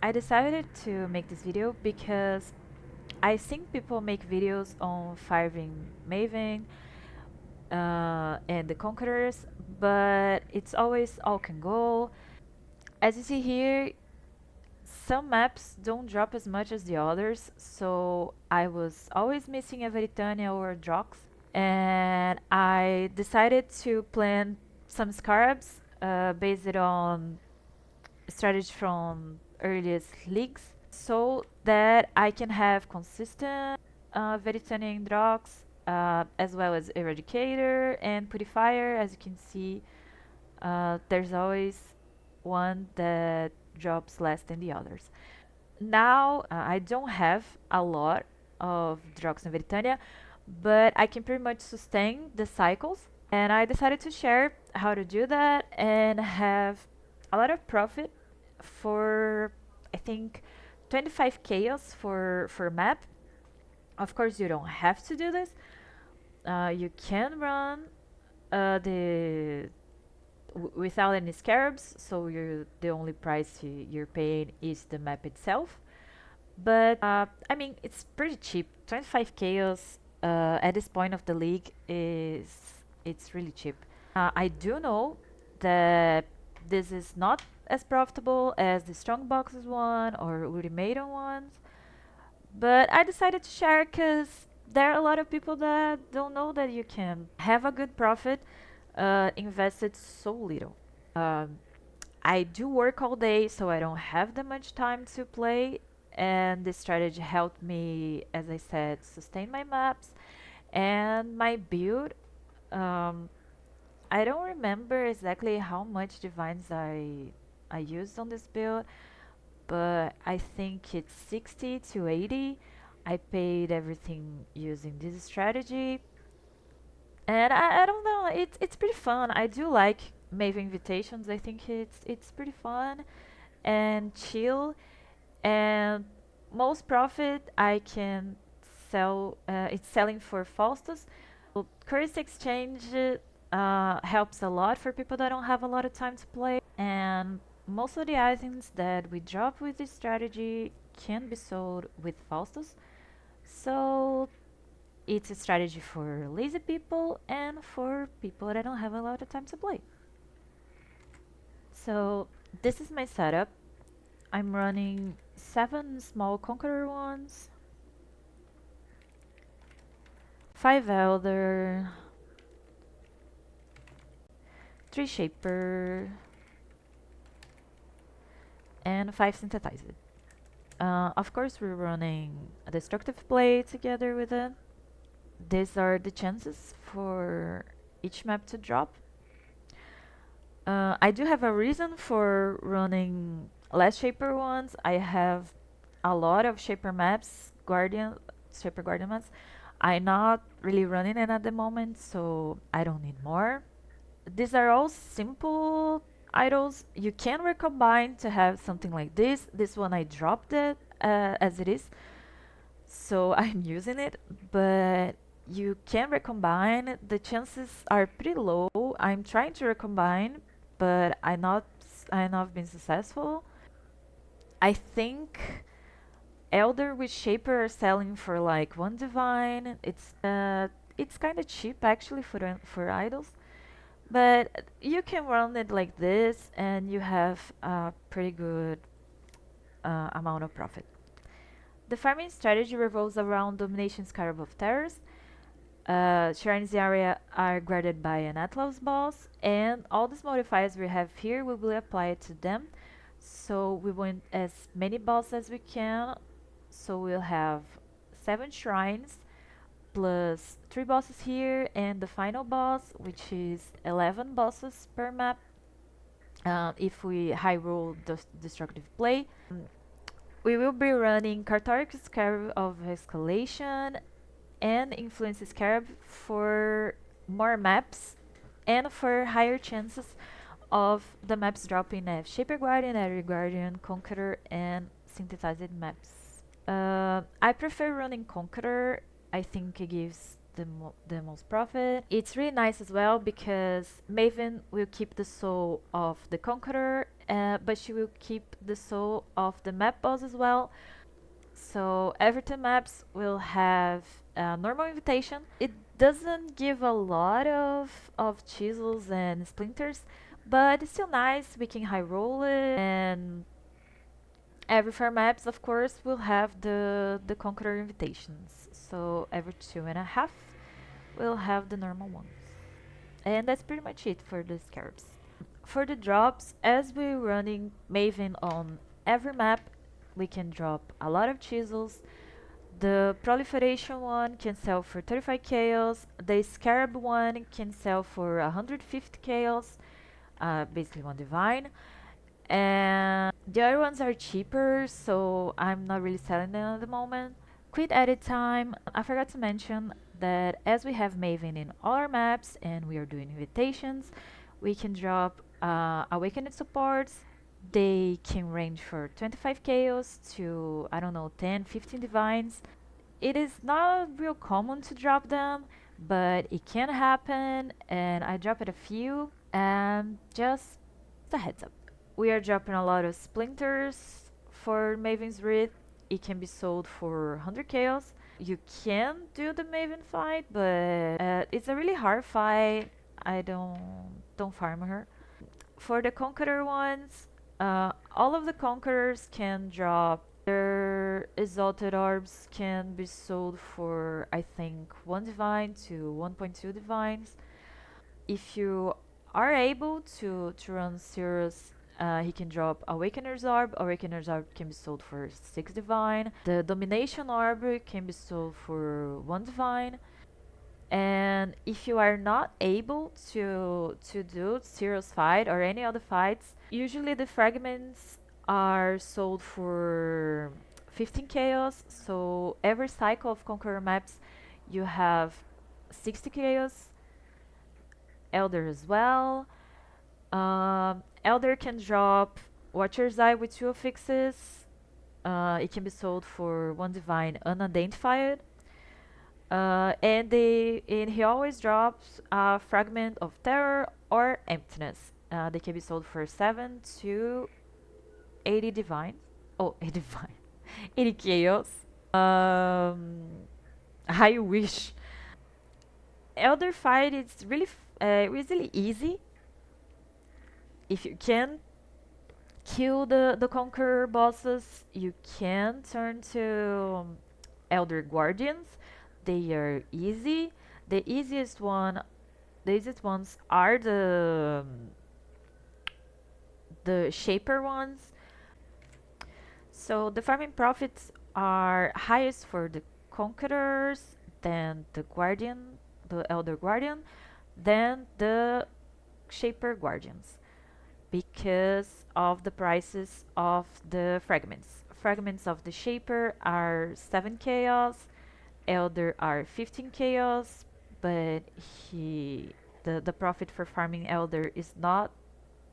I decided to make this video because I think people make videos on farming Maven and the Conquerors, but it's always all can go. As you see here, some maps don't drop as much as the others, so I was always missing a Veritania or a Drox, and I decided to plan some Scarabs based on strategy from earliest leagues so that I can have consistent Veritanian Drox as well as Eradicator and Purifier. As you can see, there's always one that drops less than the others. Now, I don't have a lot of Drox and Veritania, but I can pretty much sustain the cycles. And I decided to share how to do that and have a lot of profit for, I think, 25 chaos for map. Of course, you don't have to do this. You can run the without any scarabs, so the only price you're paying is the map itself. But I mean, it's pretty cheap. 25 chaos at this point of the league it's really cheap. I do know that this is not as profitable as the strong boxes one or ultimatum ones, but I decided to share because there are a lot of people that don't know that you can have a good profit invested so little. Um, I do work all day, so I don't have that much time to play, and this strategy helped me, as I said, sustain my maps and my build. Um, I don't remember exactly how much divines I used on this build, but I think it's 60 to 80. I paid everything using this strategy, and I don't know, it's pretty fun. I do like Maven invitations. I think it's pretty fun and chill, and most profit I can sell. It's selling for Faustus. So currency exchange helps a lot for people that don't have a lot of time to play, and most of the items that we drop with this strategy can be sold with Faustus. So it's a strategy for lazy people and for people that don't have a lot of time to play. So this is my setup. I'm running 7 small Conqueror ones, 5 Elder, 3 Shaper, and 5 Synthesized. Of course, we're running a Destructive Play together with it. These are the chances for each map to drop. I do have a reason for running less Shaper ones. I have a lot of Shaper maps, Shaper Guardian maps. I'm not really running it at the moment, so I don't need more. These are all simple idols. You can recombine to have something like this. This one I dropped it as it is, so I'm using it, but you can recombine. The chances are pretty low. I'm trying to recombine, but I not been successful. I think Elder with Shaper are selling for like 1 divine. It's kind of cheap actually for idols, but you can run it like this and you have a pretty good amount of profit. The farming strategy revolves around domination Scarab of Terrors. Shrines in the area are guarded by an Atlas boss, and all these modifiers we have here will be applied to them. So we want as many bosses as we can. So we'll have 7 shrines plus 3 bosses here, and the final boss, which is 11 bosses per map. If we high roll destructive play, we will be running Cartoric Scarab of Escalation and Influence Scarab for more maps and for higher chances of the maps dropping as Shaper Guardian, Area Guardian, Conqueror, and synthesized maps. I prefer running Conqueror. I think it gives the most profit. It's really nice as well because Maven will keep the soul of the Conqueror but she will keep the soul of the map boss as well. So every 10 maps will have a normal invitation. It doesn't give a lot of chisels and splinters, but it's still nice. We can high roll it, and every 4 maps, of course, will have the Conqueror invitations. So every 2.5 we'll have the normal ones. And that's pretty much it for the Scarabs. For the drops, as we're running Maven on every map, we can drop a lot of chisels. The proliferation one can sell for 35 chaos. The scarab one can sell for 150 chaos, basically one divine. And the other ones are cheaper, so I'm not really selling them at the moment. Quick edit time. I forgot to mention that as we have Maven in all our maps and we are doing invitations, we can drop Awakened supports. They can range for 25 chaos to, I don't know, 10, 15 divines. It is not real common to drop them, but it can happen, and I dropped a few, and just a heads up. We are dropping a lot of splinters for Maven's Wraith. It can be sold for 100 chaos. You can do the Maven fight, but it's a really hard fight. I don't farm her. For the Conqueror ones, all of the Conquerors can drop. Their Exalted Orbs can be sold for, I think, 1 divine to 1.2 divines. If you are able to run Sirius, he can drop Awakener's Orb. Awakener's Orb can be sold for 6 divine. The Domination Orb can be sold for 1 divine. And if you are not able to do Sirius fight or any other fights, usually the fragments are sold for 15 chaos. So every cycle of Conqueror maps, you have 60 chaos. Elder as well. Elder can drop Watcher's Eye with 2 affixes. It can be sold for 1 divine unidentified. And he always drops a fragment of terror or emptiness. They can be sold for 7 to 80 divine. Oh, 80 divine. 80 chaos. I wish. Elder fight is really easy. If you can kill the Conqueror bosses, you can turn to Elder Guardians. They are easy. The easiest ones are the Shaper ones. So the farming profits are highest for the Conquerors, then the Guardian, the Elder Guardian, then the Shaper Guardians, because of the prices of the fragments. Fragments of the Shaper are 7 chaos, Elder are 15 chaos, but the profit for farming Elder is not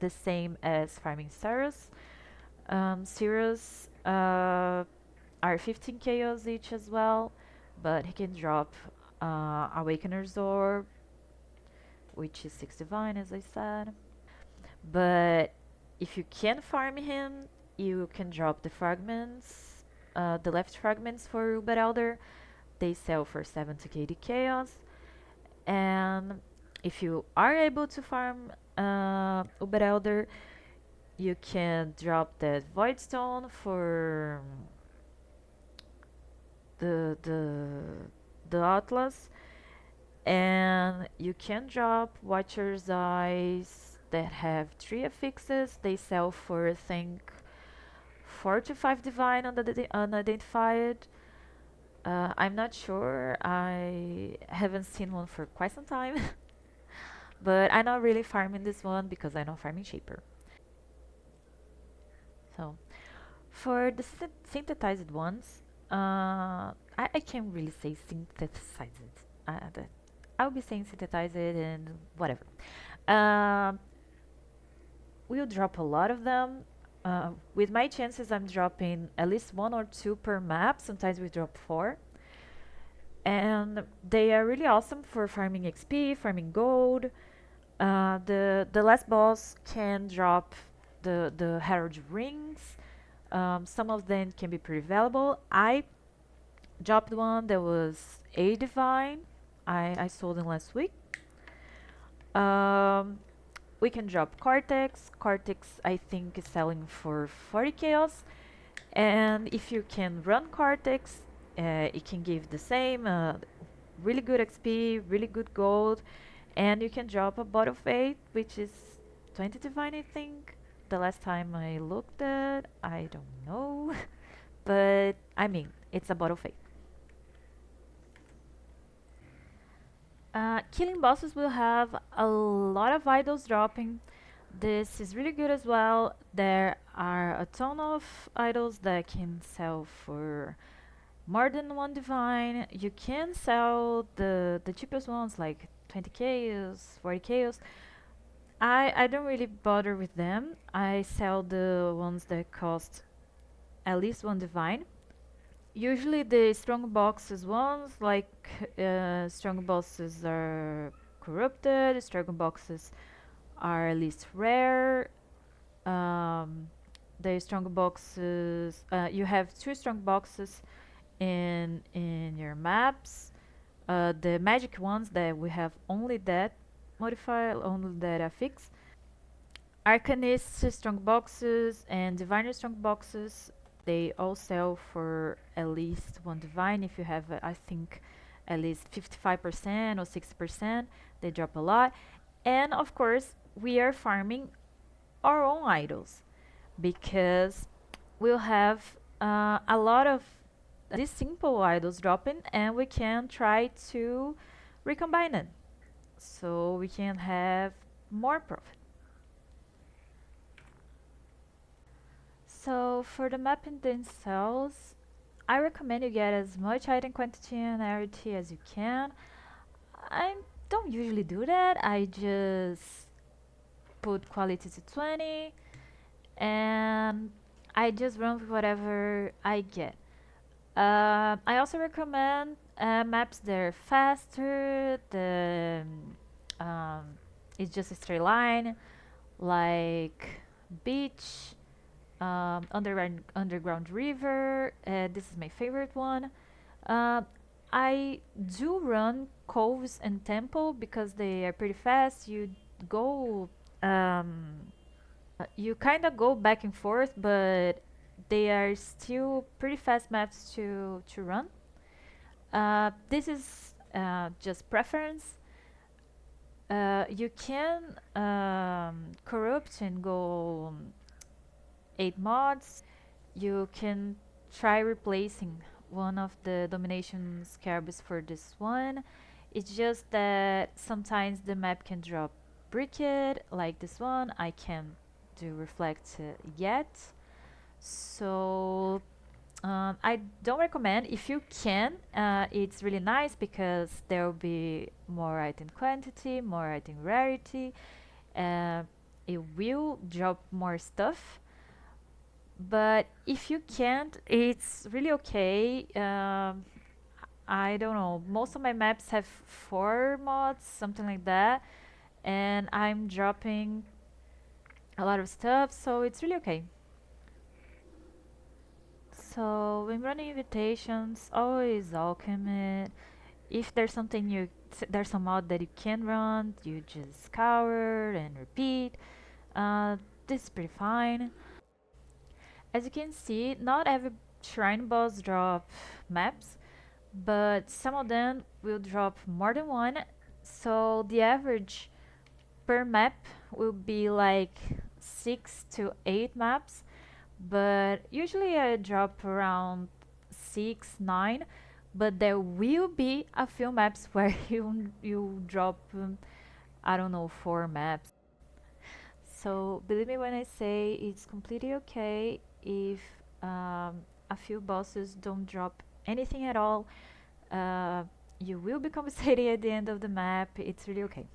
the same as farming Ceros. Ceros are 15 chaos each as well, but he can drop Awakener's Orb, which is 6 divine, as I said. But if you can farm him, you can drop the fragments, the left fragments for Uber Elder. They sell for 70 KD chaos. And if you are able to farm Uber Elder, you can drop that Void Stone for the the Atlas, and you can drop Watcher's Eyes that have 3 affixes. They sell for, I think, 4 to 5 divine on the unidentified. I'm not sure. I haven't seen one for quite some time. But I'm not really farming this one because I'm not farming Shaper. So, for the synthesized ones, I can't really say synthesized. I'll be saying synthesized and whatever. Um, we'll drop a lot of them. With my chances, I'm dropping at least 1 or 2 per map. Sometimes we drop 4. And they are really awesome for farming XP, farming gold. The last boss can drop the Herald Rings. Some of them can be pretty valuable. I dropped one that was a divine. I sold them last week. Um, we can drop Cortex. Cortex, I think, is selling for 40 chaos. And if you can run Cortex, it can give the same really good XP, really good gold, and you can drop a bot of 8, which is 20 divine, I think. The last time I looked at, I don't know. But I mean, it's a bot of 8. Killing bosses will have a lot of idols dropping. This is really good as well. There are a ton of idols that can sell for more than one divine. You can sell the cheapest ones like 20 chaos, 40 chaos. I don't really bother with them. I sell the ones that cost at least one divine. Usually the strong boxes ones, like strong boxes are corrupted, strong boxes are at least rare. Um, the strong boxes, you have two strong boxes in your maps. The magic ones that we have only that modifier, only that affix. Arcanist strong boxes and diviner strong boxes, they all sell for at least one divine. If you have, I think, at least 55% or 60%, they drop a lot. And of course, we are farming our own idols because we'll have a lot of these simple idols dropping, and we can try to recombine them so we can have more profit. So for the mapping themselves, I recommend you get as much item quantity and rarity as you can. I don't usually do that. I just put quality to 20 and I just run with whatever I get. I also recommend maps that are faster. Um, it's just a straight line, like beach, underground river. This is my favorite one. Uh, I do run coves and temple because they are pretty fast. Go, you kind of go back and forth, but they are still pretty fast maps to run. This is just preference. You can corrupt and go 8 mods. You can try replacing one of the domination scarabs for this one. It's just that sometimes the map can drop bricked like this one. I can't do reflect yet. So I don't recommend. If you can, it's really nice because there will be more item quantity, more item rarity. Uh, it will drop more stuff. But if you can't, it's really okay. I don't know. Most of my maps have 4 mods, something like that, and I'm dropping a lot of stuff, so it's really okay. So when running invitations, always alchemy. If there's something there's a mod that you can run, you just scour and repeat. This is pretty fine. As you can see, not every shrine boss drop maps, but some of them will drop more than one. So the average per map will be like 6 to 8 maps, but usually I drop around 6, 9. But there will be a few maps where you drop I don't know, 4 maps. So believe me when I say it's completely okay if a few bosses don't drop anything at all. Uh, you will be compensated at the end of the map. It's really okay.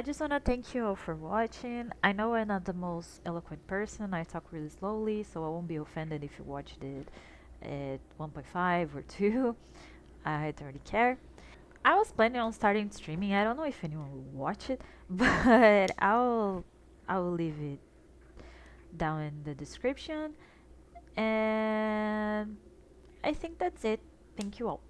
I just want to thank you all for watching. I know I'm not the most eloquent person. I talk really slowly, so I won't be offended if you watched it at 1.5 or 2. I don't really care. I was planning on starting streaming. I don't know if anyone will watch it, but I will leave it down in the description. And I think that's it. Thank you all.